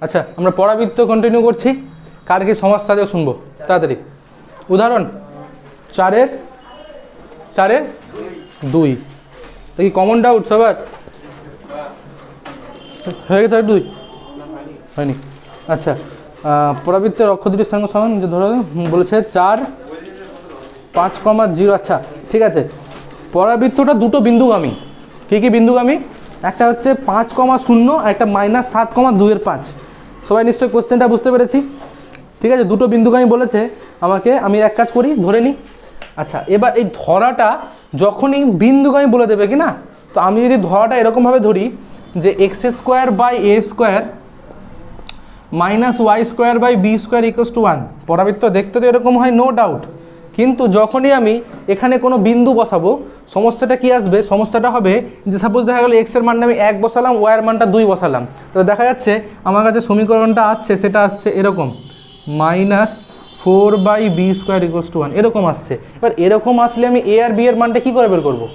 আচ্ছা, আমরা পরাবৃত্ত কন্টিনিউ করছি। কার কি সমস্যা আছে শুনবো তাড়াতাড়ি। উদাহরণ 4-এর 2। দেখি কমন ডাউট সবার হয়ে গেছে? 2 হয়নি? আচ্ছা, পরাবৃত্তের অক্ষ দুটি স্থানাঙ্ক সমান যে ধরো বলেছে 4, 5,0। আচ্ছা ঠিক আছে, পরাবৃত্তটা দুটো বিন্দুগামী। কী কী বিন্দুগামী? একটা হচ্ছে 5,0 আর একটা -7,2/5। সবাই নিশ্চয়ই কোশ্চেনটা বুঝতে পেরেছি। ঠিক আছে, দুটো বিন্দুগামী বলেছে আমাকে, আমি এক কাজ করি ধরে নিই। আচ্ছা, এবার এই ধরাটা যখনই বিন্দুগামী বলে দেবে কি না, তো আমি যদি ধরাটা এরকমভাবে ধরি যে x² / a² -y² / b² = 1। পরাবৃত্ত দেখতে তো এরকম হয়, নো ডাউট। কিন্তু যখনই আমি এখানে কোনো বিন্দু বসাবো, সমস্যাটা কি আসবে? সমস্যাটা হবে যে সাপোজ দেখা গেলো x এর মানটা আমি 1 বসালাম, y এর মানটা 2 বসালাম, তাহলে দেখা যাচ্ছে আমার কাছে সমীকরণটা আসছে, সেটা আসছে এরকম -4/b² = 1 এরকম আসছে। এবার এরকম আসলে আমি a আর b এর মানটা কী করে বের করবো?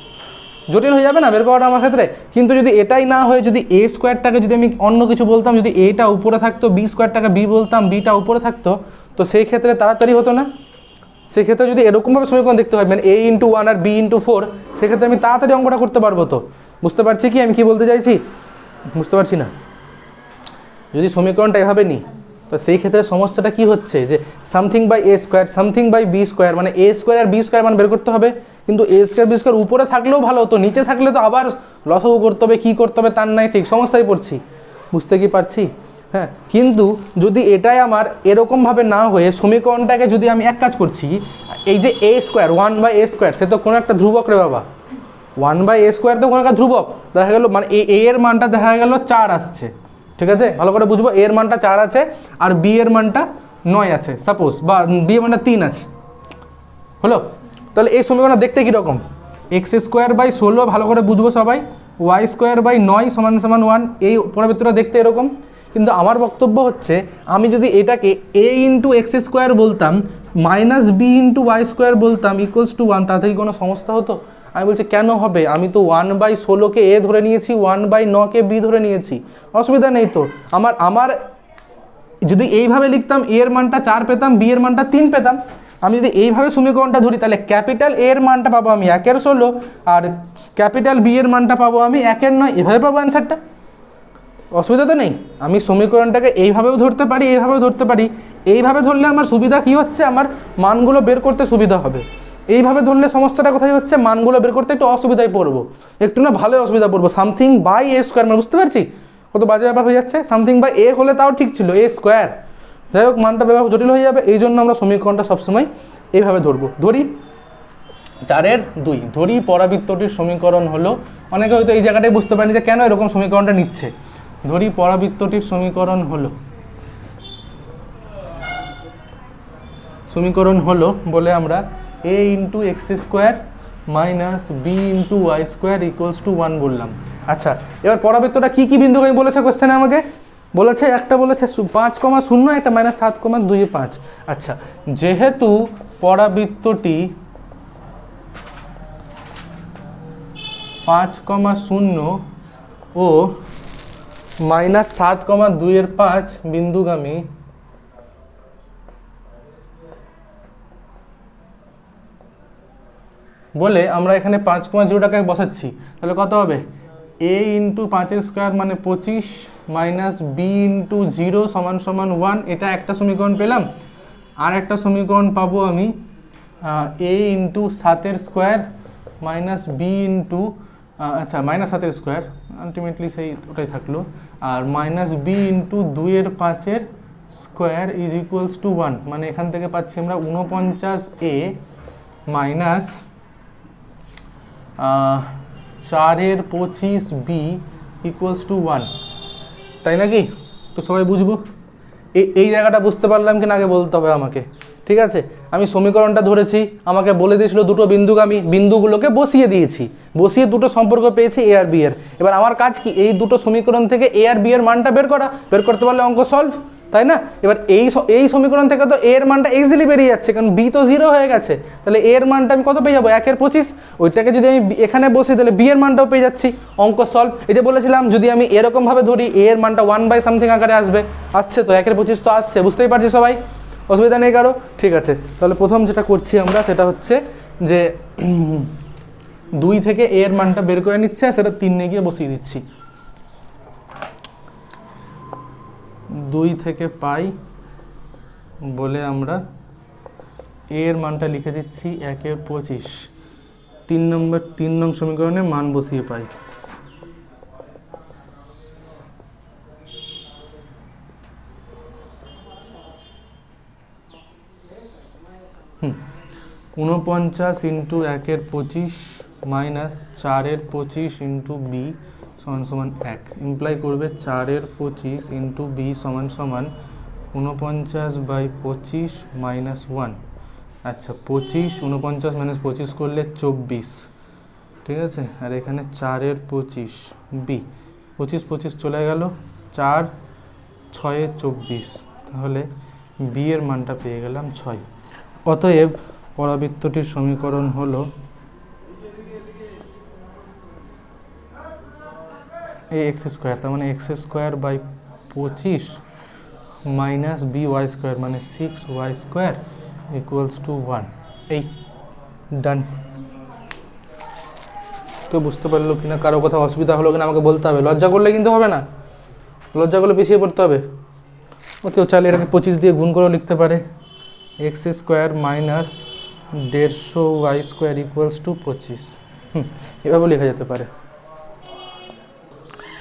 জটিল হয়ে যাবে না বের করাটা আমার ক্ষেত্রে? কিন্তু যদি এটাই না হয়ে যদি a²টাকে যদি আমি অন্য কিছু বলতাম, যদি a-টা উপরে থাকতো, b²টাকে b বলতাম, b-টা উপরে থাকতো, তো সেই ক্ষেত্রে তাড়াতাড়ি হতো না? সেক্ষেত্রে যদি এরকমভাবে সমীকরণ দেখতে হয়, মানে a×1 আর b×4, সেক্ষেত্রে আমি তাড়াতাড়ি অঙ্কটা করতে পারবো। তো বুঝতে পারছি কি আমি কি বলতে চাইছি? বুঝতে পারছি না? যদি সমীকরণটা এভাবে নিই, তো সেই ক্ষেত্রে সমস্যাটা কি হচ্ছে যে something by a² something by b², মানে a² আর b² মান বের করতে হবে। কিন্তু a² b² উপরে থাকলেও ভালো হতো, নিচে থাকলে তো আবার লসাগু করতে হবে, কী করতে হবে তার নাই ঠিক, সমস্যায় পড়ছি। বুঝতে কি পারছি? হ্যাঁ, কিন্তু যদি এটাই আমার এরকমভাবে না হয়ে সমীকরণটাকে যদি আমি এক কাজ করছি, এই যে a², 1/a², সে তো কোনো একটা ধ্রুবক রে বাবা। 1/a² তো কোনো একটা ধ্রুবক, দেখা গেলো মানে a এর মানটা দেখা গেলো 4 আসছে। ঠিক আছে, ভালো করে বুঝবো, এর মানটা 4 আছে আর বি এর মানটা 9 আছে সাপোজ, বা বি এর মানটা 3 আছে। হলো? তাহলে এই সমীকরণটা দেখতে কীরকম? x² / 16, ভালো করে বুঝবো সবাই, y² / 9 = 1। এই পরাবৃত্তটা দেখতে এরকম। কিন্তু আমার বক্তব্য হচ্ছে, আমি যদি এটাকে a×x² বলতাম, -b×y² বলতাম = 1, তাতে কি কোনো সমস্যা হতো? আমি বলছি কেন হবে? আমি তো 1/16কে a ধরে নিয়েছি, 1/9কে b ধরে নিয়েছি, অসুবিধা নেই তো। আমার যদি এইভাবে লিখতাম, a এর মানটা 4 পেতাম, b এর মানটা 3 পেতাম। আমি যদি এইভাবে সমীকরণটা ধরি, তাহলে ক্যাপিটাল a এর মানটা পাবো আমি 1/16, আর ক্যাপিটাল b এর মানটা পাবো আমি 1/9। এভাবে পাবো অ্যান্সারটা, অসুবিধা তো নেই। আমি সমীকরণটাকে এইভাবেও ধরতে পারি, এইভাবেও ধরতে পারি। এইভাবে ধরলে আমার সুবিধা কী হচ্ছে? আমার মানগুলো বের করতে সুবিধা হবে। এইভাবে ধরলে সমস্যাটা কোথায় হচ্ছে? মানগুলো বের করতে একটু অসুবিধায় পড়বো, একটু না ভালোই অসুবিধা পড়বো। সামথিং বাই a², মানে বুঝতে পারছি কত বাজে ব্যাপার হয়ে যাচ্ছে। সামথিং বাই a হলে তাও ঠিক ছিল, a², যাই হোক মানটা ব্যাপার জটিল হয়ে যাবে। এই জন্য আমরা সমীকরণটা সবসময় এইভাবে ধরবো। ধরি 4-এর 2, ধরি পরাবৃত্তটির সমীকরণ হলো, অনেকে হয়তো এই জায়গাটাই বুঝতে পারেনি যে কেন এরকম সমীকরণটা নিচ্ছে। ধরি পরাবৃত্তটির সমীকরণ বলে আমরা a×x² - b×y² = 1 বললাম। আচ্ছা, এবার পরাবৃত্তটা কী কী বিন্দুগামী বলেছে কোশ্চেনে আমাকে? বলেছে একটা বলেছে 5,0, একটা -7,2/5। আচ্ছা, যেহেতু পরাবৃত্তটি 5,0 ও -7,2/5 বিন্দুগামী, বলে আমরা এখানে 5,0টাকে বসাচ্ছি। তাহলে কত হবে? a×5² মানে 25 -b×0 = 1। এটা একটা সমীকরণ পেলাম। আর একটা সমীকরণ পাবো আমি a×7² - b আচ্ছা -7² আলটিমেটলি সেই ওটাই থাকলো, আর -b×2/5 = 1। মানে এখান থেকে পাচ্ছি আমরা 49a -4/25b = 1, তাই নাকি? তো সবাই বুঝবো। এই জায়গাটা বুঝতে পারলাম কিনা আগে বলতে হবে আমাকে। ঠিক আছে, আমি সমীকরণটা ধরেছি, আমাকে বলে দিয়েছিল দুটো বিন্দুগামী, বিন্দুগুলোকে বসিয়ে দিয়েছি, বসিয়ে দুটো সম্পর্ক পেয়েছি a আর b এর। এবার আমার কাজ কি? এই দুটো সমীকরণ থেকে a আর b এর মানটা বের করা। বের করতে পারলে অঙ্ক সলভ। তাই না? এবার এই সমীকরণ থেকে তো এর মানটা ইজিলি বেরিয়ে যাচ্ছে, কারণ বি তো 0 হয়ে গেছে। তাহলে এর মানটা আমি কত পেয়ে যাবো? 1/25। ওইটাকে যদি আমি এখানে বসি তাহলে বি এর মানটাও পেয়ে যাচ্ছি। অঙ্ক সলভ। এই যে বলেছিলাম যদি আমি এরকমভাবে ধরি এর মানটা 1/something আকারে আসছে তো 1/25 তো আসছে, বুঝতেই পারছি সবাই, অসুবিধা নেই কারো? ঠিক আছে, তাহলে প্রথম যেটা করছি আমরা সেটা হচ্ছে যে 2 থেকে এর মানটা বের করে নিচ্ছে আর সেটা 3 গিয়ে বসিয়ে দিচ্ছি। 2 থেকে পাই বলে আমরা এর মানটা লিখে দিচ্ছি 1/25। 3 নং সমীকরণে মান বসিয়ে পাই। হুম 49 ইন্টু 1/25 মাইনাস 4/25 ইন্টু বি সমান সমান 1 ইমপ্লাই করবে 4/25 ইন্টু বি সমান সমান 49/25 মাইনাস 1। আচ্ছা 25 49 মাইনাস 25 করলে 24, ঠিক আছে। আর এখানে 4/25 বি 25 চলে গেল, 4 6 24, তাহলে বি এর মানটা পেয়ে গেলাম 6। অতএব পরাবৃত্তটির সমীকরণ হলো এই x², তার মানে x²/25 মাইনাস by² মানে 6y² ইকুয়ালস টু 1। এই ডান। তো বুঝতে পারলো কিনা, কারো কথা অসুবিধা হলো কিনা আমাকে বলতে হবে, লজ্জা করলে কিন্তু হবে না, লজ্জা করলে পিছিয়ে পড়তে হবে। কেউ চাইলে এটাকে 25 দিয়ে গুণ করেও লিখতে পারে, x² minus 150y² equals to 25। এভাবেও লেখা যেতে পারে।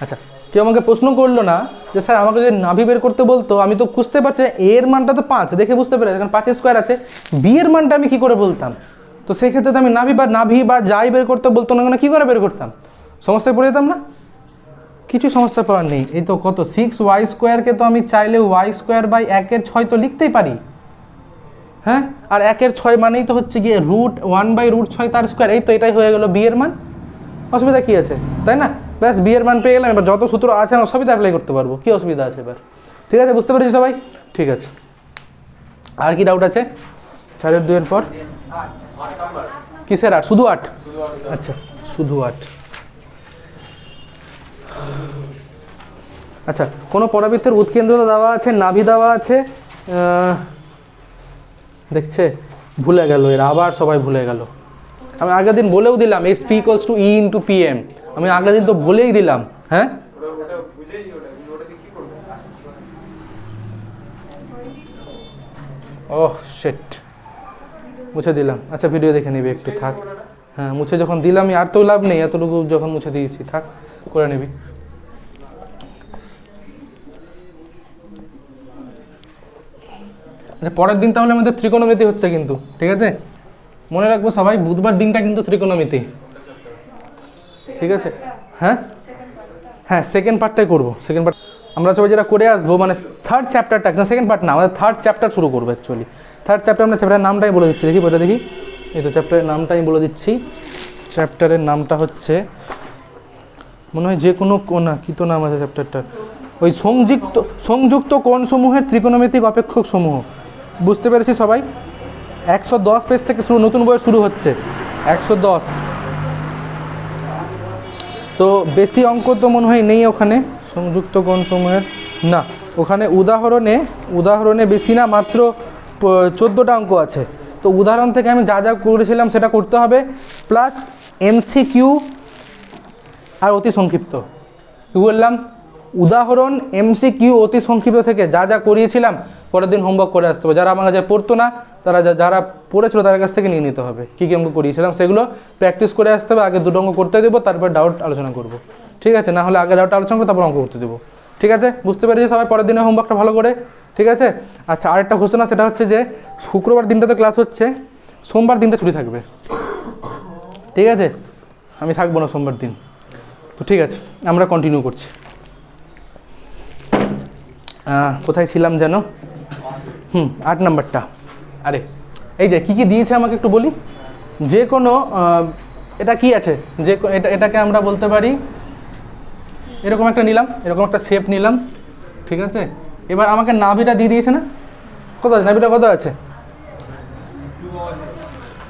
আচ্ছা, কেউ আমাকে প্রশ্ন করলো না যে স্যার আমাকে যদি নাভি বের করতে বলতো, আমি তো বুঝতে পারছি এর মানটা তো 5 দেখে বুঝতে পেরেছি, কারণ 5² আছে, বি এর মানটা আমি কী করে বলতাম? তো সেক্ষেত্রে তো আমি নাভি বা যাই বের করতে বলতো না কেন, কী করে বের করতাম? সমস্যায় পড়ে যেতাম না? কিছু সমস্যা পাওয়ার নেই। এই তো কত 6y²কে তো আমি চাইলে y²/1/6 তো লিখতেই পারি, হ্যাঁ। আর 1/6 মানেই তো হচ্ছে গিয়ে √1/√6 তার স্কোয়ার। এই তো এটাই হয়ে গেল বি এর মান, অসুবিধা কী আছে, তাই না? ব্যাস বি এর মান পেয়ে গেলাম। এবার যত সূত্র আছে আমরা সবই তো অ্যাপ্লাই করতে পারবো, কী অসুবিধা আছে এবার? ঠিক আছে, বুঝতে পেরেছি সবাই? ঠিক আছে, আর কি ডাউট আছে? 4/2 পর কিসের 8? শুধু 8? আচ্ছা শুধু 8। আচ্ছা, কোনো পরাবৃত্তের উৎকেন্দ্রতা দেওয়া আছে, নাভি দেওয়া আছে, দেখছে ভুলে গেল এরা, আবার সবাই ভুলে গেল। আমি আগের দিন বলেও দিলাম SP = E × PM, আমি আগের দিন তো বলেই দিলাম, হ্যাঁ। ওহ শিট, মুছে দিলাম। আচ্ছা ভিডিও দেখে নিবি একটু, থাক। হ্যাঁ মুছে যখন দিলামই আর তো লাভ নেই, এতটুকু যখন মুছে দিয়েছি, থাক করে নিবি। আচ্ছা পরের দিন তাহলে আমাদের ত্রিকোণমিতি হচ্ছে কিন্তু, ঠিক আছে? মনে রাখবো সবাই, বুধবার দিনটা কিন্তু ত্রিকোণমিতি, ঠিক আছে? হ্যাঁ হ্যাঁ, সেকেন্ড পার্টটাই করবো। সেকেন্ড পার্ট আমরা সবাই যেটা করে আসবো, মানে থার্ড চ্যাপ্টারটা, সেকেন্ড পার্ট না, আমাদের থার্ড চ্যাপ্টার শুরু করবো অ্যাকচুয়ালি। থার্ড চ্যাপ্টার আমরা চ্যাপ্টারের নামটাই বলে দিচ্ছি, দেখি বইটা দেখি। এই তো চ্যাপ্টারের নামটাই বলে দিচ্ছি। চ্যাপ্টারের নামটা হচ্ছে মনে হয় যে কোনো কোণা, কী তো নাম আছে চ্যাপ্টারটার, ওই সংযুক্ত কোণসমূহের ত্রিকোণমিতিক অপেক্ষক সমূহ। বুঝতে পেরেছি সবাই? 110 পেজ থেকে শুরু, নতুন বই শুরু হচ্ছে 110। তো বেশি অঙ্ক তো মনে হয় নেই ওখানে সংযুক্ত কোণসমূহের, না ওখানে উদাহরণে বেশি না, মাত্র 14টা অঙ্ক আছে। তো উদাহরণ থেকে আমি যা যা করেছিলাম সেটা করতে হবে, প্লাস MCQ আর অতি সংক্ষিপ্ত। কী বললাম? উদাহরণ, MCQ, অতি সংক্ষিপ্ত থেকে যা যা করিয়েছিলাম পরের দিন হোমওয়ার্ক করে আসতে হবে। যারা আমার কাছে পড়তো না, যারা পড়েছিল তাদের কাছ থেকে নিয়ে নিতে হবে। কী কী অঙ্ক করিয়েছিলাম সেগুলো প্র্যাকটিস করে আসতে হবে। আগে 2টো অঙ্ক করতে দেবো, তারপর ডাউট আলোচনা করব, ঠিক আছে? না হলে আগে ডাউট আলোচনা করবো, তারপর অঙ্ক করতে দেবো, ঠিক আছে? বুঝতে পেরেছি সবাই? পরের দিনে হোমওয়ার্কটা ভালো করে, ঠিক আছে? আচ্ছা আরেকটা ঘোষণা, সেটা হচ্ছে যে শুক্রবার দিনটাতে ক্লাস হচ্ছে, সোমবার দিনটা ছুটি থাকবে, ঠিক আছে? আমি থাকবো না সোমবার দিন। তো ঠিক আছে, আমরা কন্টিনিউ করছি। কোথায় ছিলাম যেন? 8 নাম্বারটা। আরে এই যে কী কী দিয়েছে আমাকে একটু বলি। যে কোনো এটা কি আছে, যে এটাকে আমরা বলতে পারি এরকম একটা নিলাম, এরকম একটা শেপ নিলাম, ঠিক আছে? এবার আমাকে নাভিটা দিয়ে দিয়েছে না, কত আছে নাভিটা, কত আছে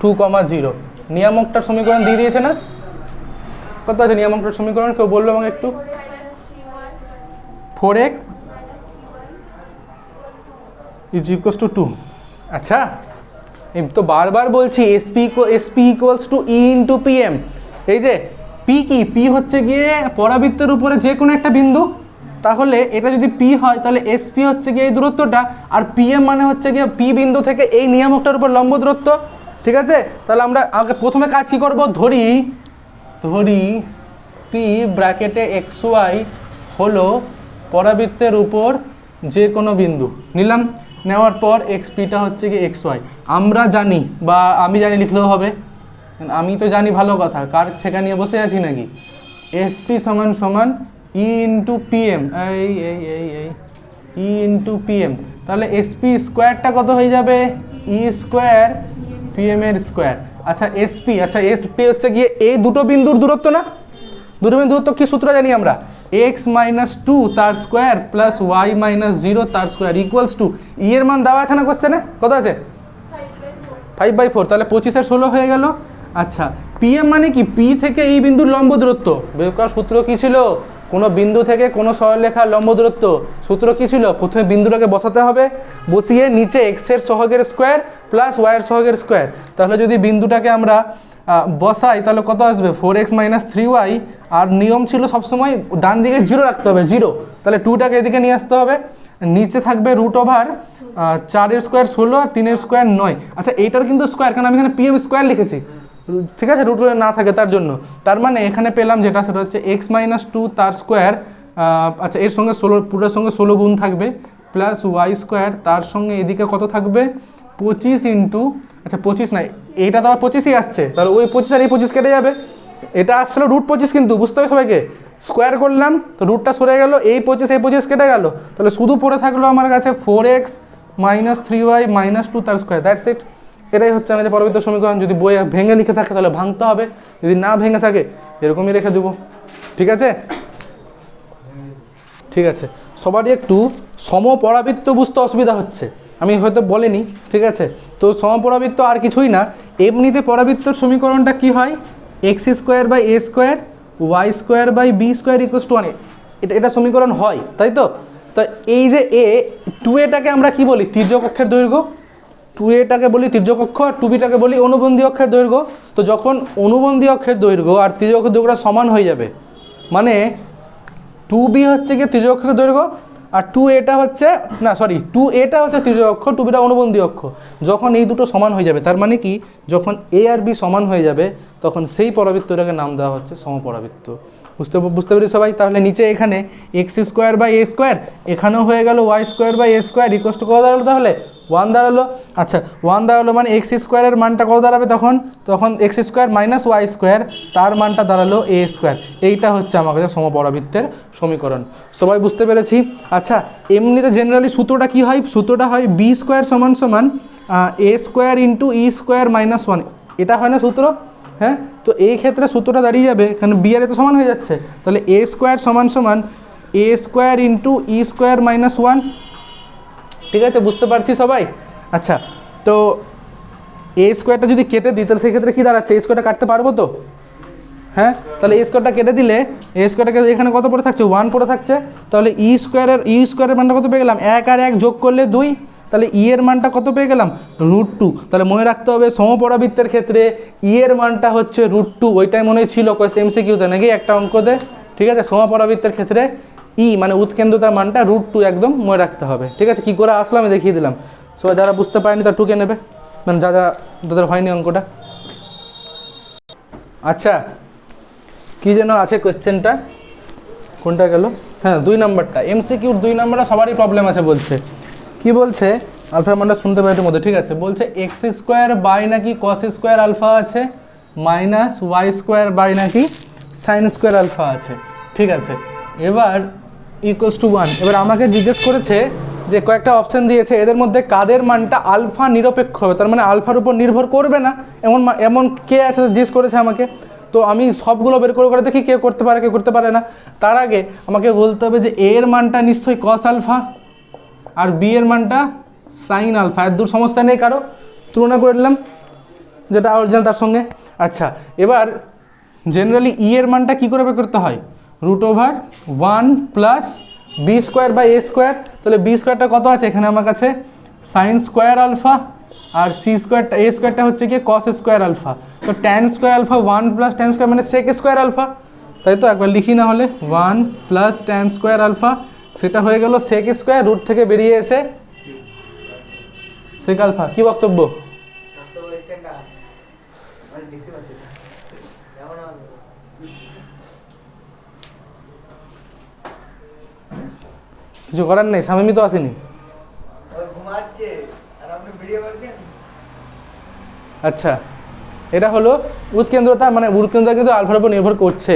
2,0, নিয়ামকটার সমীকরণ দিয়ে দিয়েছে না, কত আছে নিয়ামকটার সমীকরণ, কেউ বললো আমাকে একটু, 4x = 2। আচ্ছা, এই তো বারবার বলছি SP equals to E into PM. এই যে পি কি, পি হচ্ছে গিয়ে পরাবৃত্তের উপরে যে কোনো একটা বিন্দু, তাহলে এটা যদি পি হয় তাহলে এসপি হচ্ছে গিয়ে এই দূরত্বটা, আর পিএম মানে হচ্ছে গিয়ে পি বিন্দু থেকে এই নিয়ামকটার উপর লম্ব দূরত্ব। ঠিক আছে, তাহলে আমরা আগে প্রথমে কাজ কী করবো, ধরি পি ব্র্যাকেটে XY হলো পরাবৃত্তের উপর যে কোনো বিন্দু নিলাম, নেওয়ার পর XPটা হচ্ছে কি XY। আমরা জানি, বা আমি জানি লিখলেও হবে, আমি তো জানি ভালো কথা, কার ঠেকা নিয়ে বসে আছি নাকি। এসপি সমান সমান ই ইন্টু পিএম, এই ই ইন্টু পিএম, তাহলে এসপি স্কোয়ারটা কত হয়ে যাবে, ই স্কোয়ার পিএম এর স্কোয়ার। আচ্ছা এসপি, এসপি হচ্ছে গিয়ে এই দুটো বিন্দুর দূরত্ব না, দুটো বিন্দুর দূরত্ব কি সূত্র জানি আমরা, x-2 তার স্কোয়ার প্লাস y-0 তার স্কোয়ার ইকুয়ালস টু, ই এর মান দেওয়া আছে না কোশ্চেনে, কত আছে 5/4, তাহলে 25 16 হয়ে গেল। আচ্ছা পিএম মানে কি, পি থেকে এই বিন্দুর লম্ব দূরত্ব বের করার সূত্র কি ছিল, কোনো বিন্দু থেকে কোনো সরলরেখার লম্ব দূরত্ব, সূত্র কি ছিল, প্রথমে বিন্দুটাকে বসাতে হবে, বসিয়ে নিচে এক্স এর সহগের স্কোয়ার প্লাস ওয়াই এর সহগের স্কোয়ার। তাহলে যদি বিন্দুটাকে আমরা বসাই তাহলে কত আসবে, 4x - 3y, আর নিয়ম ছিল সবসময় ডান দিকে 0 রাখতে হবে, 0, তাহলে 2টাকে এদিকে নিয়ে আসতে হবে, নিচে থাকবে √4 স্কোয়ার 16 আর 3 স্কোয়ার 9। আচ্ছা এইটার কিন্তু স্কোয়ার, কারণ আমি এখানে পিএম স্কোয়ার লিখেছি, ঠিক আছে, √2 না থাকে তার জন্য, তার মানে এখানে পেলাম যেটা সেটা হচ্ছে x-2 তার স্কোয়ার, আচ্ছা এর সঙ্গে 16, পুরোর সঙ্গে 16 গুণ থাকবে, প্লাস ওয়াই স্কোয়ার, তার সঙ্গে এদিকে কত থাকবে 25 ইন্টু, আচ্ছা 25 নাই, এইটা তো আবার 25ই আসছে, তাহলে ওই 25 আর এই 25 কেটে যাবে, এটা আসছিল √25, কিন্তু বুঝতে হবে সবাইকে, স্কোয়ার করলাম তো রুটটা সরে গেল, এই 25 কেটে গেল, তাহলে শুধু পড়ে থাকলো আমার কাছে 4x - 3y - 2 তার স্কোয়ার, দ্যাটস ইট। এটাই হচ্ছে আমাদের পরবর্তী সমীকরণ। যদি বই ভেঙে লিখে থাকে তাহলে ভাঙতে হবে, যদি না ভেঙে থাকে এরকমই রেখে দেবো, ঠিক আছে। ঠিক আছে, সবারই একটু সমপরাবৃত্ত বুঝতে অসুবিধা হচ্ছে, আমি হয়তো বলিনি, ঠিক আছে। তো সমপরাবৃত্ত আর কিছুই না, এমনিতে পরাবৃত্তর সমীকরণটা কি হয়, x² / a² y² = b² = 1, এটা সমীকরণ হয়, তাই তো। তো এই যে এ 2aটাকে আমরা কি বলি, তির্যক অক্ষের দৈর্ঘ্য, 2aটাকে বলি তির্যক অক্ষ, আর 2bটাকে বলি অনুবন্ধী অক্ষের দৈর্ঘ্য। তো যখন অনুবন্ধী অক্ষের দৈর্ঘ্য আর তির্যক অক্ষের দৈর্ঘ্যটা সমান হয়ে যাবে, মানে 2b হচ্ছে গিয়ে তির্যক অক্ষের দৈর্ঘ্য, আর 2aটা হচ্ছে তির্যক অক্ষ, 2bটা অনুবন্ধী অক্ষ। যখন এই দুটো সমান হয়ে যাবে, তার মানে কি, যখন a আর b সমান হয়ে যাবে তখন সেই পরাবৃত্তটাকে নাম দেওয়া হচ্ছে সমপরাবৃত্ত। বুঝতে পেরেছি সবাই। তাহলে নিচে এখানে x² / a², এখানেও হয়ে গেল y² / a² = কত দাঁড়ালো, তাহলে 1 দাঁড়ালো। আচ্ছা 1 দাঁড়ালো মানে x² এর মানটা কত দাঁড়াবে, তখন x² - y², তার মানটা দাঁড়ালো a²। এইটা হচ্ছে আমার কাছে সমপরাবৃত্তের সমীকরণ। সবাই বুঝতে পেরেছি। আচ্ছা এমনিতে জেনারেলি সূত্রটা কি হয়, সূত্রটা হয় b² = a² × e² - 1, এটা হয় না সূত্র, হ্যাঁ। তো এই ক্ষেত্রে সূত্রটা দাঁড়িয়ে যাবে, কারণ বি আর এ তো সমান হয়ে যাচ্ছে, তাহলে a² = a² × e² - 1, ঠিক আছে, বুঝতে পারছি সবাই। আচ্ছা তো a²টা যদি কেটে দিই তাহলে সেক্ষেত্রে কী দাঁড়াচ্ছে, a²টা কাটতে পারবো তো, হ্যাঁ। তাহলে a²টা কেটে দিলে a²টাকে এখানে কত পড়ে থাকছে, 1 পড়ে থাকছে, তাহলে e² মানটা কত পেয়ে গেলাম, 1 আর 1 যোগ করলে 2, তাহলে ই এর মানটা কত পেয়ে গেলাম, √2। তাহলে মনে রাখতে হবে সমপরাবৃত্তের ক্ষেত্রে ই এর মানটা হচ্ছে √2, ওইটাই মনে ছিল MCQতে নাকি একটা অঙ্কতে, ঠিক আছে। সমপরাবৃত্তের ক্ষেত্রে ই মানে উৎকেন্দ্রতার মানটা √2 একদম মনে রাখতে হবে, ঠিক আছে। কী করে আসলো আমি দেখিয়ে দিলাম, সবাই যারা বুঝতে পারেনি তারা টুকে নেবে, মানে যাদের হয়নি অঙ্কটা। আচ্ছা কী যেন আছে কোয়েশ্চেনটা, কোনটা গেল, হ্যাঁ 2 নম্বরটা, MCQর 2 নম্বরটা সবারই প্রবলেম আছে বলছে। কি বলছে, আলফা মানটা শুনতে পাই একটু মধ্যে, ঠিক আছে। বলছে x² নাকি cos² আলফা আছে, -y² নাকি sin² আলফা আছে, ঠিক আছে। এবার =1, এবার আমাকে জিজ্ঞেস করেছে যে কয়েকটা অপশান দিয়েছে, এদের মধ্যে কাদের মানটা আলফা নিরপেক্ষ হবে, তার মানে আলফার উপর নির্ভর করবে না, এমন কে আছে জিজ্ঞেস করেছে আমাকে। তো আমি সবগুলো বের করে দেখি কে করতে পারে কে করতে পারে না। তার আগে আমাকে বলতে হবে যে এর মানটা নিশ্চয়ই cos আলফা, আর বি এর মানটা সাইন আলফা, এর দূর সমস্যা নেই কারো, তুলনা করে নিলাম যেটা অরিজিনাল তার সঙ্গে। আচ্ছা এবার জেনারেলি ই এর মানটা কী করে বের করতে হয়, √1 plus B square by A square. তাহলে বি স্কোয়ারটা কত আছে এখানে আমার কাছে, সাইন স্কোয়ার আলফা, আর সি স্কোয়ারটা এ স্কোয়ারটা হচ্ছে কি কস স্কোয়ার আলফা। তো tan square alpha 1 plus tan square মানে সেক স্কোয়ার আলফা, তাই তো একবার লিখি না হলে 1 প্লাস ট্যান স্কোয়ার আলফা, সেটা হয়ে গেল সেক স্কোয়ার, রুট থেকে বেরিয়ে এসে সেক আলফা। কী বক্তব্য? কিছু করার নেই, স্বামী তো আসেনি। আচ্ছা এটা হলো উৎকেন্দ্রতা, মানে উৎকেন্দ্রতা কিন্তু আলফার উপর নির্ভর করছে,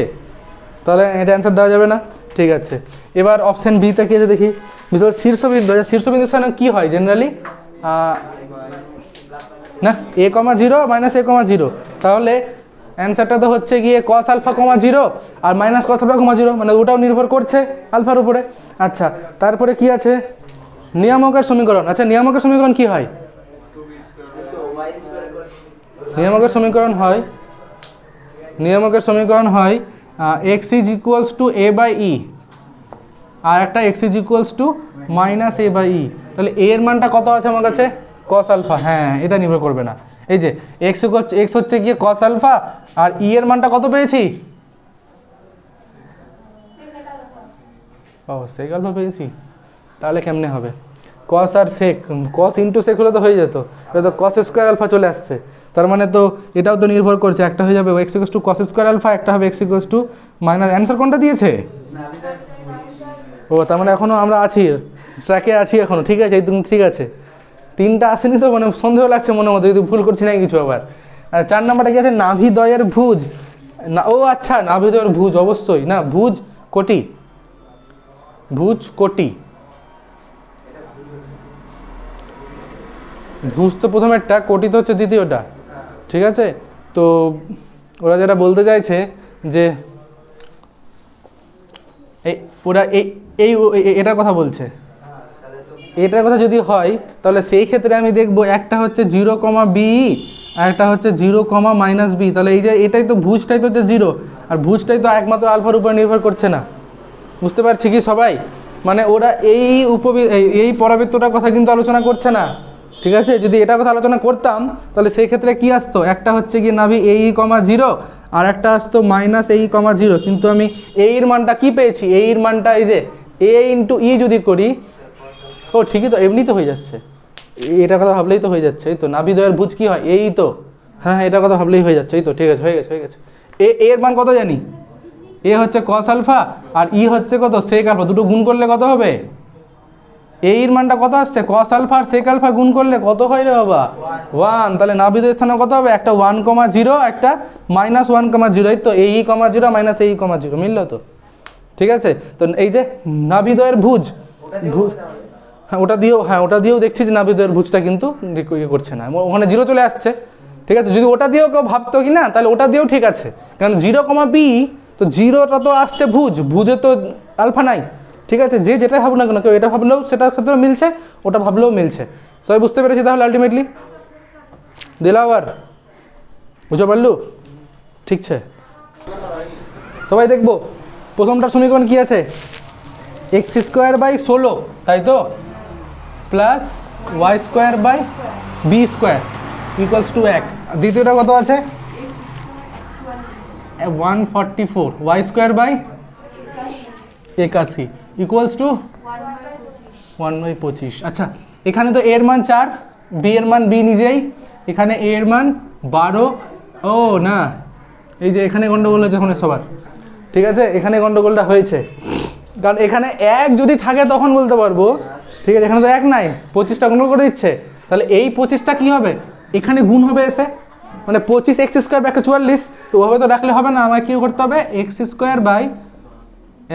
তাহলে এটা অ্যান্সার দেওয়া যাবে না। ঠিক আছে, এবার অপশান বিতে কি আছে দেখি। বিশেষ শীর্ষবিন্দু, শীর্ষবিন্দুর সামনে কী হয় জেনারেলি না a,0 মাইনাস a,0, তাহলে অ্যান্সারটা তো হচ্ছে গিয়ে কস আলফা, 0 আর মাইনাস কস আলফা, 0, মানে ওটাও নির্ভর করছে আলফার উপরে। আচ্ছা তারপরে কি আছে, নিয়ামকের সমীকরণ। আচ্ছা নিয়ামকের সমীকরণ কি হয়, নিয়ামকের সমীকরণ হয় x is equals to a by e, আর একটা x is equals to minus a by e. তাহলে a এর মানটা কত আছে আমার কাছে, কস আলফা, হ্যাঁ এটা নির্ভর করবে না। এই যে x হচ্ছে গিয়ে কস আলফা, আর ই এর মানটা কত পেয়েছি, ও সেক আলফা পেয়েছি। তাহলে কেমনে হবে, কস আর সেক, কস ইন্টু সেক হলে তো হয়ে যেত, এটা তো কস স্কোয়ার আলফা চলে আসছে, তার মানে তো এটাও তো নির্ভর করছে, একটা হয়ে যাবে x equals to cos square alpha, একটা হবে x equals to minus. Answer কোনটা দিয়েছে, ও তার মানে এখনও আমরা আছি, ট্র্যাকে আছি এখনও, ঠিক আছে ঠিক আছে। 3টা আসেনি তো, মানে সন্দেহ লাগছে মনের মধ্যে, যদি ভুল করছি না কিছু আবার। 4 নাম্বারটা কি আছে, নাভিদ্বয়ের ভুজ না, ও আচ্ছা নাভিদ্বয়ের ভুজ অবশ্যই না, ভুজ কোটি, ভুজ তো প্রথমেরটা, কোটি তো হচ্ছে দ্বিতীয়টা, ঠিক আছে। তো ওরা যেটা বলতে চাইছে যে ওরা এটার কথা বলছে, এটার কথা যদি হয় তাহলে সেই ক্ষেত্রে আমি দেখব একটা হচ্ছে 0, b আর একটা হচ্ছে 0, -b। তাহলে এই যে এটাই তো ভুজটাই তো হচ্ছে 0, আর ভুজটাই তো একমাত্র আলফার উপর নির্ভর করছে না, বুঝতে পারছি কি সবাই? মানে ওরা এই পরাবৃত্তটার কথা কিন্তু আলোচনা করছে না, ঠিক আছে। যদি এটার কথা আলোচনা করতাম তাহলে সেই ক্ষেত্রে কি আসতো, একটা হচ্ছে গিয়ে নাভি a, 0 আর একটা আসতো -a, 0, কিন্তু আমি a এর মানটা কি পেয়েছি, a এর মানটা এই যে a ইন্টু ই যদি করি, ও ঠিকই তো, এমনি তো হয়ে যাচ্ছে, এটার কথা ভাবলেই তো হয়ে যাচ্ছে, এই তো নাভিদ্বয়ের ভুজ কি হয়, এই তো, হ্যাঁ এটার কথা ভাবলেই হয়ে যাচ্ছে, এই তো ঠিক আছে, হয়ে গেছে। এর মান কত জানি, এ হচ্ছে কস আলফা আর ই হচ্ছে কত সেক আলফা, দুটো গুণ করলে কত হবে, এর মানটা কত আসছে, কস আলফা আর সেক আলফা গুণ করলে কত হয় রে বাবা, 1। তাহলে নাভিদ্বয়ের স্থানে কত হবে, একটা 1, 0 একটা -1, 0, এই তো a, 0 মাইনাস a, 0 মিললো তো, ঠিক আছে। তো এই যে নাভিদ্বয়ের ভুজ, হ্যাঁ ওটা দিয়েও দেখছি যে নাভিদ্বয়ের ভুজটা কিন্তু ইয়ে করছে না, ওখানে 0 চলে আসছে, ঠিক আছে। যদি ওটা দিয়েও কেউ ভাবতো কি না, তাহলে ওটা দিয়েও ঠিক আছে, কারণ 0, b, তো 0টা তো আসছে ভুজে তো আলফা নাই, ঠিক আছে। যে যেটা ভাবো না কেন, কেউ এটা ভাবলেও সেটার ক্ষেত্রেও মিলছে, ওটা ভাবলেও মিলছে, সবাই বুঝতে পেরেছি তাহলে আলটিমেটলি দিলাও, আর বুঝতে পারলু, ঠিক আছে। সবাই দেখবো প্রথমটার সমীকরণ কি আছে, x² / 16, তাই তো, plus y² / b² equals to 1। দ্বিতীয়টা কত আছে, 144 y² / 81 ইকুয়ালস টু 1/25। আচ্ছা এখানে তো এর মান 4, বি এর মান বি নিজেই, এখানে এ এর মান 12, ও না এই যে এখানে গন্ডগোল হয়েছে এখন সবার, ঠিক আছে, এখানে গন্ডগোলটা হয়েছে, কারণ এখানে 1 যদি থাকে তখন বলতে পারবো, ঠিক আছে। এখানে তো 1 নাই, 25টা গুণ করে দিচ্ছে, তাহলে এই 25টা কি হবে, এখানে গুণ হবে এসে, মানে 25 x² / 144, তো ওভাবে তো রাখলে হবে না, আমাকে কী করতে হবে, x² /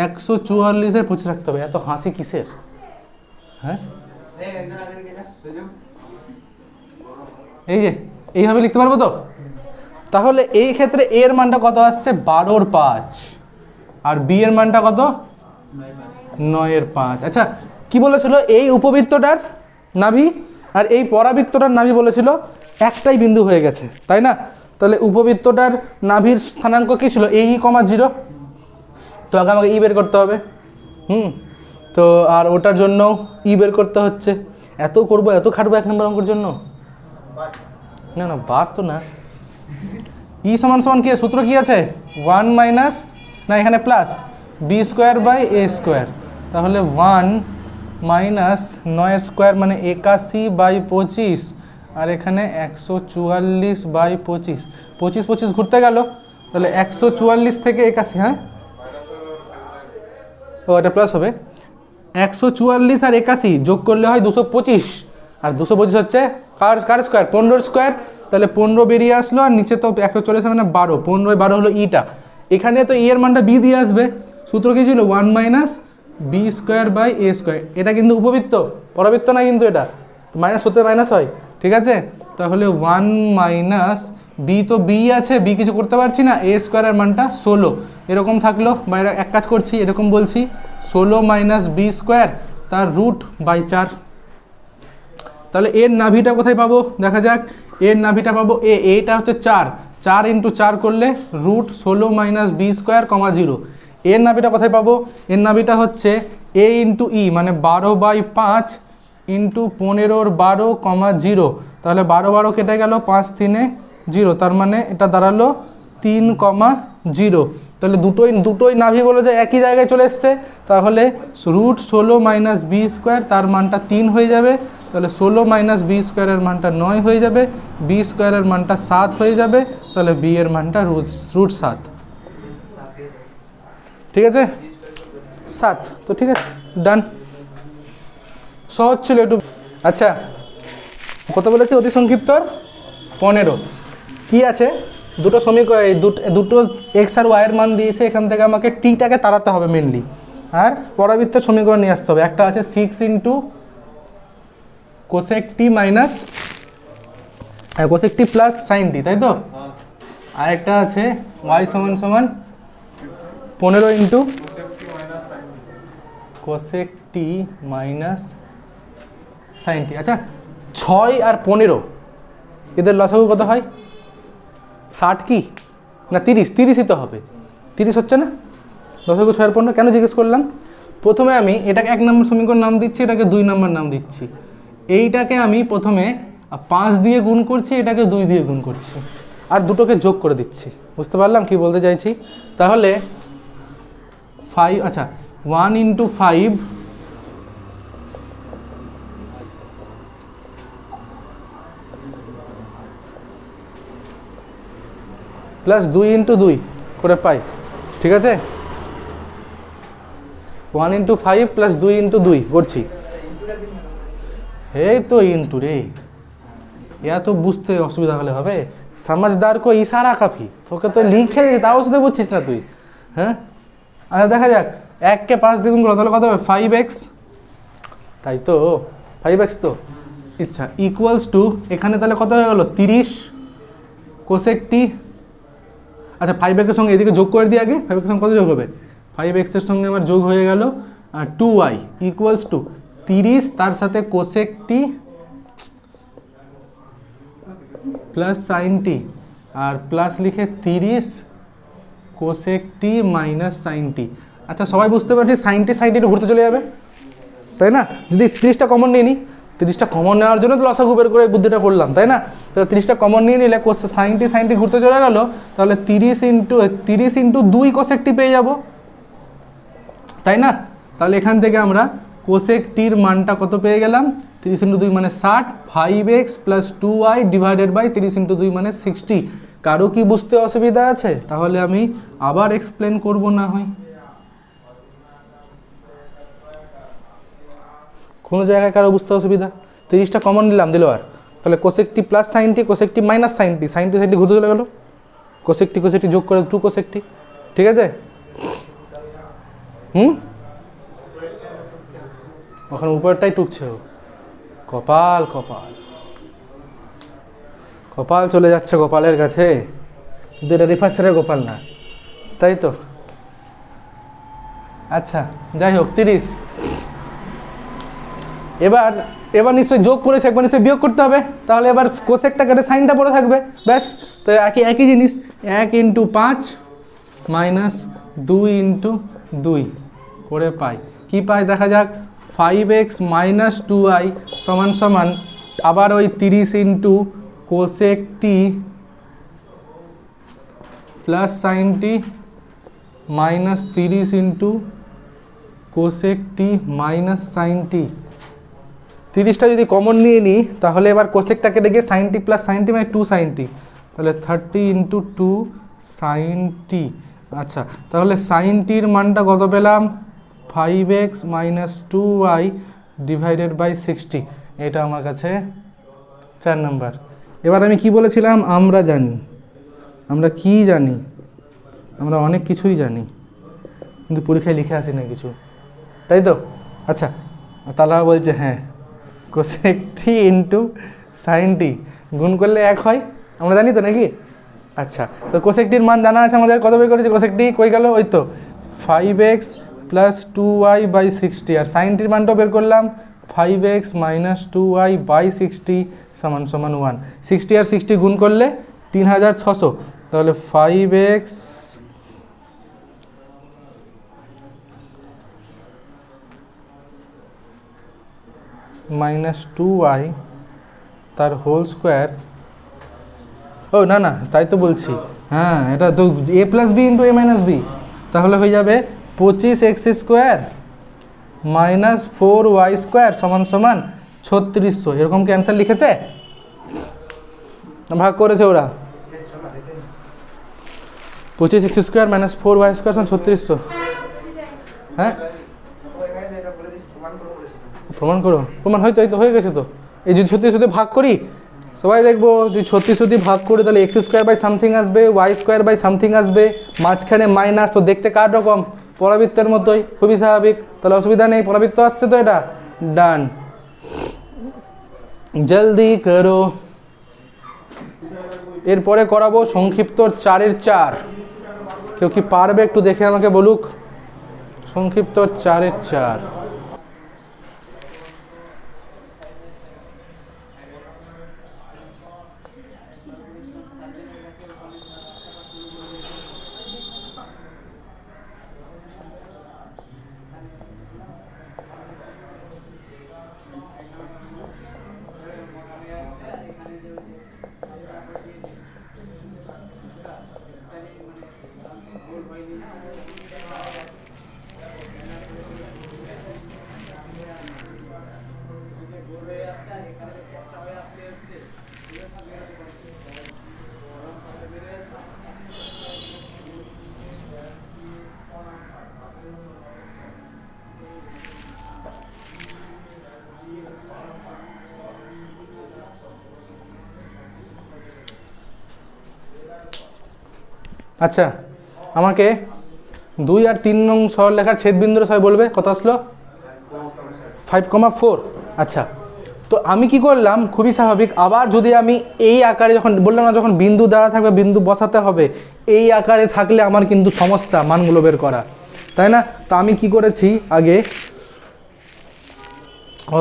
144 এর 25 রাখতে হবে। এত হাসি কিসের, হ্যাঁ এই যে এইভাবে লিখতে পারবো তো। তাহলে এই ক্ষেত্রে এর মানটা কত আসছে, 12/5, আর বি এর মানটা কত, 9/5। আচ্ছা কি বলেছিল, এই উপবৃত্তটার নাভি আর এই পরাবৃত্তটার নাভি বলেছিল একটাই বিন্দু হয়ে গেছে, তাই না? তাহলে উপবৃত্তটার নাভির স্থানাঙ্ক কী ছিল, এই কমা 0। তো আগে আমাকে ই বের করতে হবে। তো আর ওটার জন্য ই বের করতে হচ্ছে। এত করবো, এত খাটবো 1 নম্বর অঙ্কের জন্য? না না, বার তো না। ই সমান সমান কি সূত্র কি আছে, 1 মাইনাস, না এখানে প্লাস b²/a²। তাহলে 1 মাইনাস 9² মানে 81/25, আর এখানে 144/25, 25 ঘুরতে গেল, তাহলে 144 থেকে 81, হ্যাঁ ও এটা প্লাস হবে। 144 আর 81 যোগ করলে হয় 225, আর 225 হচ্ছে কার স্কোয়ার, 15 স্কোয়ার। তাহলে 15 বেরিয়ে আসলো, আর নিচে তো 140 মানে 12, 15/12 হলো ইটা। এখানে তো ই এর মানটা বি দিয়ে আসবে। সূত্র কি ছিল, 1 মাইনাস b²/a²। এটা কিন্তু উপবৃত্ত, পরাবৃত্ত না কিন্তু, এটা তো মাইনাস হতে মাইনাস হয়, ঠিক আছে? তাহলে 1 মাইনাস বি, তো বি আছে, বি কিছু করতে পারছি না, a² এর মানটা 16 এরকম থাকলো। বাইরে এক কাজ করছি, এরকম বলছি 16 মাইনাস b² তার √4। তাহলে এর নাভিটা কোথায় পাবো দেখা যাক। এর নাভিটা পাবো এইটা হচ্ছে 4 × 4 করলে √16 মাইনাস b² 0। এর নাভিটা কোথায় পাবো, এর নাভিটা হচ্ছে a × e মানে 12/5 × 15/12, 0। তাহলে 12 কেটে গেল, 5 3 0, তার মানে এটা দাঁড়ালো 3,0। তাহলে দুটোই নাভি বলে যে একই জায়গায় চলে এসছে, তাহলে √16 মাইনাস b² তার মানটা 3 হয়ে যাবে। তাহলে 16 মাইনাস b² এর মানটা 9 হয়ে যাবে, b² এর মানটা 7 হয়ে যাবে। তাহলে b এর মানটা √7, ঠিক আছে? 7, তো ঠিক আছে, ডান। সহজ ছিল একটু। আচ্ছা, কত বলেছি, অতি সংক্ষিপ্তর 15। কি আছে, দুটো সমীকরণ, দুটো এক্স আর ওয়াইয়ের মান দিয়েছে, এখান থেকে আমাকে টিটাকে তাড়াতে হবে মেনলি, আর পরাবৃত্তের সমীকরণ নিয়ে আসতে হবে। একটা আছে 6 × cosec t minus cosec t plus sin t, তাই তো? আরেকটা আছে y সমান সমান 15 × cosec t minus sin t। আচ্ছা, 6 আর 15 এদের লসাগু কত হয়, 60 কি না 30? 30ই তো হবে, 30 হচ্ছে না? লসাগু 6 আর 15 কেন জিজ্ঞেস করলাম? প্রথমে আমি এটাকে 1 নম্বর সমীকরণ নাম দিচ্ছি, এটাকে 2 নম্বর নাম দিচ্ছি। এইটাকে আমি প্রথমে 5 দিয়ে গুণ করছি, এটাকে 2 দিয়ে গুণ করছি, আর দুটোকে যোগ করে দিচ্ছি। বুঝতে পারলাম কি বলতে চাইছি? তাহলে 5, আচ্ছা 1 × 5 প্লাস 2 × 2 করে পাই, ঠিক আছে? 1 × 5 প্লাস 2 × 2 করছি। এই তো ইন্টু রে, ইয়া তো বুঝতে অসুবিধা হলে হবে, সমাজদার কো ইশারা কাফি। তোকে তো লিখে তাও শুধু বুঝছিস না তুই, হ্যাঁ? আচ্ছা দেখা যাক, 1 কে 5 দিয়ে গুণ করো, তাহলে কত হবে, 5x, তাই তো 5x তো। আচ্ছা ইকুয়ালস টু, এখানে তাহলে কত হয়ে গেলো 30 cosec t। আচ্ছা 5x এর সঙ্গে এদিকে যোগ করে দিই আগে, 5x এর সঙ্গে কত যোগ হবে, 5x এর সঙ্গে আমার যোগ হয়ে গেল 2y ইকুয়ালস টু 30, তার সাথে cosec t plus sin t, আর প্লাস লিখে 30 cosec t minus sin t। আচ্ছা সবাই বুঝতে পারছি sin t একটু ঘুরতে চলে যাবে, তাই না? যদি 30টা কমন নিয়ে নিই, 30টা কমন নেওয়ার জন্য তো লসাগু বের করে বুদ্ধিটা করলাম, তাই না? তাহলে 30টা কমন নিয়ে নিলে sin t ঘুরতে চলে গেল, তাহলে 30 × 2 cosec t পেয়ে যাব, তাই না? তাহলে এখান থেকে আমরা cosec t এর মানটা কত পেয়ে গেলাম, 30 × 2 মানে 60, 5x plus 2y divided by 30 × 2 মানে 60। কারো কি বুঝতে অসুবিধা আছে? তাহলে আমি আবার এক্সপ্লেন করব না হয়, কোনো জায়গায় কারো বুঝতে অসুবিধা? 30টা কমন নিলাম, দিল আর, তাহলে cosec t plus sin t, cosec t minus sin t, sin t ঘুরতে চলে গেল, cosec t যোগ করে 2 cosec t, ঠিক আছে? ওখানে উপরটাই টুকছে, কপাল কপাল কপাল চলে যাচ্ছে গোপালের কাছে, কিন্তু এটা রিফার্সারের গোপাল না, তাই তো? আচ্ছা যাই হোক, 30 এবার এবার নিশ্চয়ই যোগ করেছে, একবার নিশ্চয়ই বিয়োগ করতে হবে, তাহলে এবার কোসেকটা কেটে সাইনটা পড়ে থাকবে, ব্যাস। তো একই একই জিনিস, 1 × 5 - 2 × 2 করে পাই, কি পাই দেখা যাক, 5x - 2y সমান সমান আবার ওই 30 × কোসেক টি প্লাস সাইন টি মাইনাস 30 × কোসেক টি মাইনাস সাইন টি। 30টা যদি কমন নিয়ে নিই তাহলে এবার কোসেকটা কেটে গিয়ে সাইন টি প্লাস সাইন টি মানে 2 সাইন টি, তাহলে 30 × 2 সাইন টি। আচ্ছা, তাহলে সাইন টির মানটা কত পেলাম, 5x - 2y ডিভাইডেড বাই 60, এটা আমার কাছে 4 নাম্বার। এবার আমি কি বলেছিলাম, আমরা জানি, আমরা কি জানি, আমরা অনেক কিছুই জানি কিন্তু পরীক্ষায় লিখে আসি না কিছু, তাই তো? আচ্ছা, তাহলে বলছে হ্যাঁ কোসেক টি ইন্টু সাইন টি গুণ করলে 1 হয়, আমরা জানি তো নাকি? আচ্ছা, তো কোসেক টির মান জানা আছে আমাদের, কত বের করেছি কোসেক টি, কই গেল, ওই তো 5x + 2y by 60, R sign টির মানটাও বের করলাম, 5x - 2y বাই 60 সমান সমান 1। 60 আর 60 গুণ করলে 3600, তাহলে 5x - 2y তার হোল স্কোয়ার, ও না না তাই তো বলছি, হ্যাঁ এটা তো a + b × a - b, তাহলে হয়ে যাবে 25x² - 4y² সমান সমান 3600, এরকম কি অ্যান্সার লিখেছে, ভাগ করেছে ওরা? 25x² - 4y² সমান 3600, হ্যাঁ প্রমাণ করো, প্রমাণ হয়তো এই তো হয়ে গেছে। তো এই যদি 36 ভাগ করি সবাই দেখবো, যদি 36 ভাগ করি তাহলে x² বাই সামথিং আসবে, y² বাই সামথিং আসবে, মাঝখানে মাইনাস, তো দেখতে কার রকম, পরাবৃত্তের মতোই, খুবই স্বাভাবিক, তাহলে অসুবিধা নেই, পরাবৃত্ত আসছে তো, এটা ডান। জলদি করো, এরপরে করাবো সংক্ষিপ্ত 4-এর 4, কেউ কি পারবে একটু দেখে আমাকে বলুক, সংক্ষিপ্ত 4-এর 4। আচ্ছা, আমাকে 2 আর 3 নং সরলরেখার ছেদবিন্দুর সবাই বলবে কত আসলো, 5,4। আচ্ছা, তো আমি কি করলাম, খুবই স্বাভাবিক, আবার যদি আমি এই আকারে যখন বললাম না, যখন বিন্দু দেওয়া থাকবে বিন্দু বসাতে হবে, এই আকারে থাকলে আমার কিন্তু সমস্যা মানগুলো বের করা, তাই না? তো আমি কি করেছি আগে, ও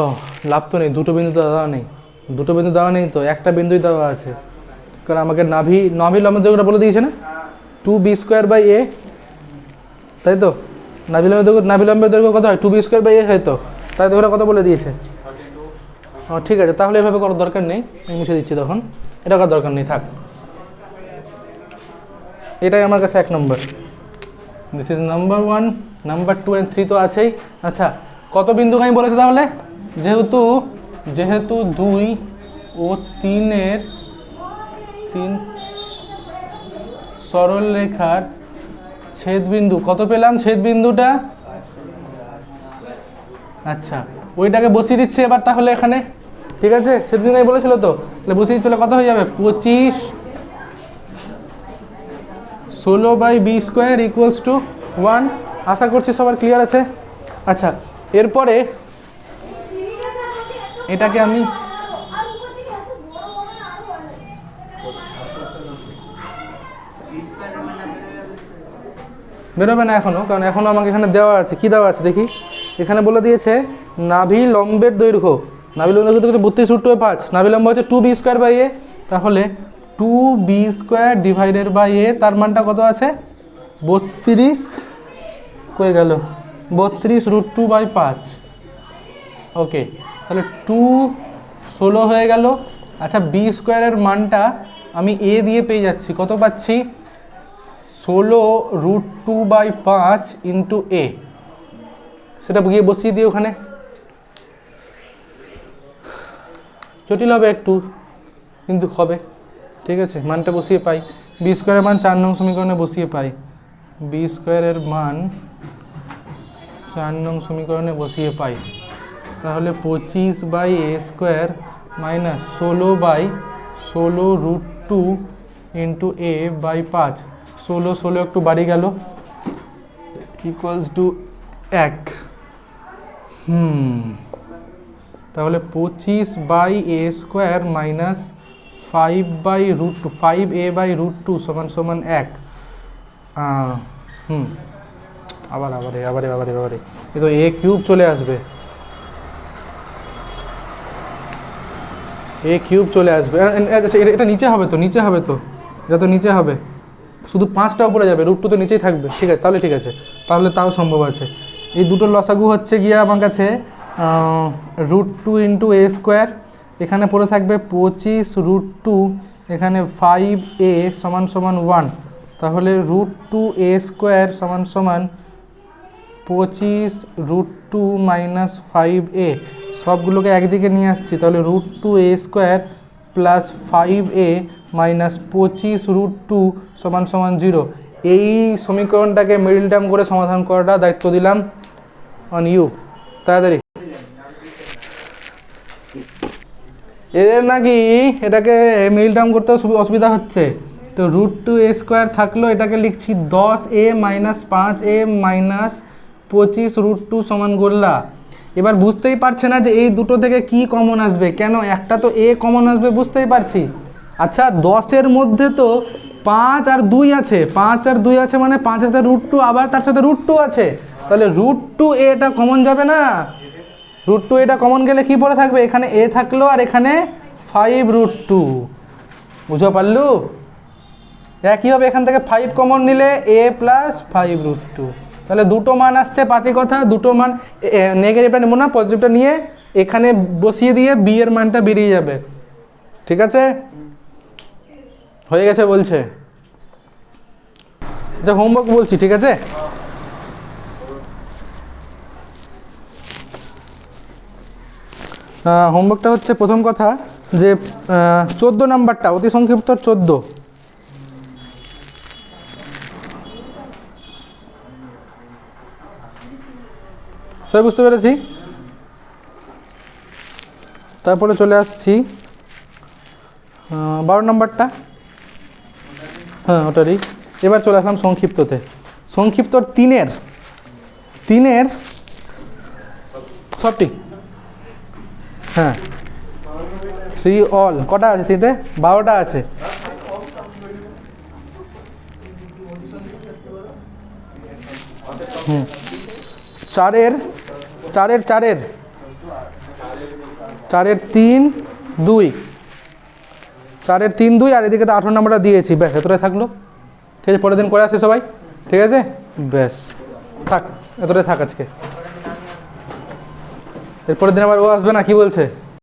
লাভ তো নেই, দুটো বিন্দু দেওয়া নেই, দুটো বিন্দু দেওয়া নেই, তো একটা বিন্দুই দেওয়া আছে, কারণ আমাকে নাভি লম্বের দৈর্ঘ্যটা বলে দিয়েছে না, 2b²/a, তাই তো? নাভি লম্বের দৈর্ঘ্য কত হয়, 2b²/a হয়, তো তাই তো ওরা কত বলে দিয়েছে, ও ঠিক আছে, তাহলে এভাবে করার দরকার নেই, আমি মুছে দিচ্ছি, তখন এটা করার দরকার নেই, থাক, এটাই আমার কাছে 1 number, this is number 1, number 2 and 3 তো আছেই। আচ্ছা, কত বিন্দু আমি বলেছি তাহলে, যেহেতু 2 ও 3 সরল রেখার ছেদবিন্দু, কত পেলাম ছেদবিন্দুটা, আচ্ছা ওইটাকে বসিয়ে দিচ্ছে এবার তাহলে এখানে, ঠিক আছে, ছেদবিন্দু আমি বলেছিল তো, তাহলে বসিয়ে দিচ্ছিল, কত হয়ে যাবে, 25 16/b² = 1। আশা করছি সবার ক্লিয়ার আছে। আচ্ছা, এরপরে এটাকে আমি বেরোবে না এখনও, কারণ এখনও আমাকে এখানে দেওয়া আছে, কি দেওয়া আছে দেখি, এখানে বলে দিয়েছে নাভি লম্বের দৈর্ঘ্য, নাভি লম্বের দৈর্ঘ্য হচ্ছে 32√2/5, নাভি লম্ব হচ্ছে 2b²/a, তাহলে 2b² ডিভাইডেড বাই a, তার মানটা কত আছে 32, কয়ে গেল 32√2/5। ওকে, তাহলে 16 হয়ে গেল। আচ্ছা b² মানটা আমি a দিয়ে পেয়ে যাচ্ছি, কত পাচ্ছি 16√2/5 ইন্টু a, সেটা গিয়ে বসিয়ে দিই ওখানে। জটিল হবে একটু, কিন্তু হবে, ঠিক আছে। মানটা বসিয়ে পাই, b² মান 4 নং সমীকরণে বসিয়ে পাই, b² মান 4 নং সমীকরণে বসিয়ে পাই। তাহলে 25/a² মাইনাস 16/16√2 ইন্টু a/5, 16 একটু বাড়ি গেল, ইকুয়ালস টু 1। তাহলে 25/a² মাইনাস 5a/√2 সমান 1। আবার এ তো a³ চলে আসবে, a³ চলে আসবে। এটা নিচে হবে তো, এটা তো নিচে হবে, শুধু 5টা উপরে যাবে, √2 তো নিচেই থাকবে, ঠিক আছে। তাহলে ঠিক আছে, তাহলে তাও সম্ভব আছে। এই দুটোর লসাগু হচ্ছে গিয়ে আমার কাছে √2 ইন্টু a², এখানে পড়ে থাকবে 25√2, এখানে 5a সমান 1, তাহলে √2a² সমান 25√2 মাইনাস 5a, সবগুলোকে একদিকে নিয়ে আসছি, তাহলে √2a² প্লাস 5a মাইনাস 25√2 সমান 0। এই সমীকরণটাকে মিডল টার্ম করে সমাধান করাটা দায়িত্ব দিলাম অন ইউ। তাড়াতাড়ি, এদের নাকি এটাকে মিডল টার্ম করতে অসুবিধা হচ্ছে, তো √2a² থাকলো, এটাকে লিখছি 10a মাইনাস 5a মাইনাস 25√2 সমান গোল্লা। এবার বুঝতেই পারছে না যে এই দুটো থেকে কি কমন আসবে, কেন একটা তো a কমন আসবে বুঝতেই পারছি। আচ্ছা 10-এর মধ্যে তো 5 আর 2 আছে, 5 আর 2 আছে মানে 5 সাথে √2, আবার তার সাথে √2 আছে, তাহলে √2a কমন যাবে না, √2a কমন গেলে কি পড়ে থাকবে, এখানে a থাকলো আর এখানে 5√2, বুঝতে পারলু? একইভাবে এখান থেকে 5 কমন নিলে a প্লাস 5√2, তাহলে দুটো মান আসছে, পাতি কথা, দুটো মান নেগেটিভটা নেবো না, পজিটিভটা নিয়ে এখানে বসিয়ে দিয়ে b এর মানটা বেরিয়ে যাবে, ঠিক আছে? হয়ে গেছে বলছে। আচ্ছা হোমওয়ার্ক বলছি, ঠিক আছে? হোমওয়ার্কটা হচ্ছে প্রথম কথা যে 14 নাম্বারটা অতি সংক্ষিপ্ত 14, সবাই বুঝতে পেরেছি? তারপরে চলে আসছি 12 নাম্বারটা, হ্যাঁ ওটারই। এবার চলে আসলাম সংক্ষিপ্ততে, সংক্ষিপ্তর 3-এর সবটি, হ্যাঁ 3 অল কটা আছে? 3-তে 12টা আছে। চারের 3, 2, 4-এর 3, 2, আর এদিকে তো 18 নাম্বারটা দিয়েছি, ব্যাস এতটাই থাকলো, ঠিক আছে? পরের দিন করে আসি সবাই, ঠিক আছে? ব্যাস থাক, এতটাই থাক আজকে, এরপরের দিন আবার ও আসবে না, কি বলছে?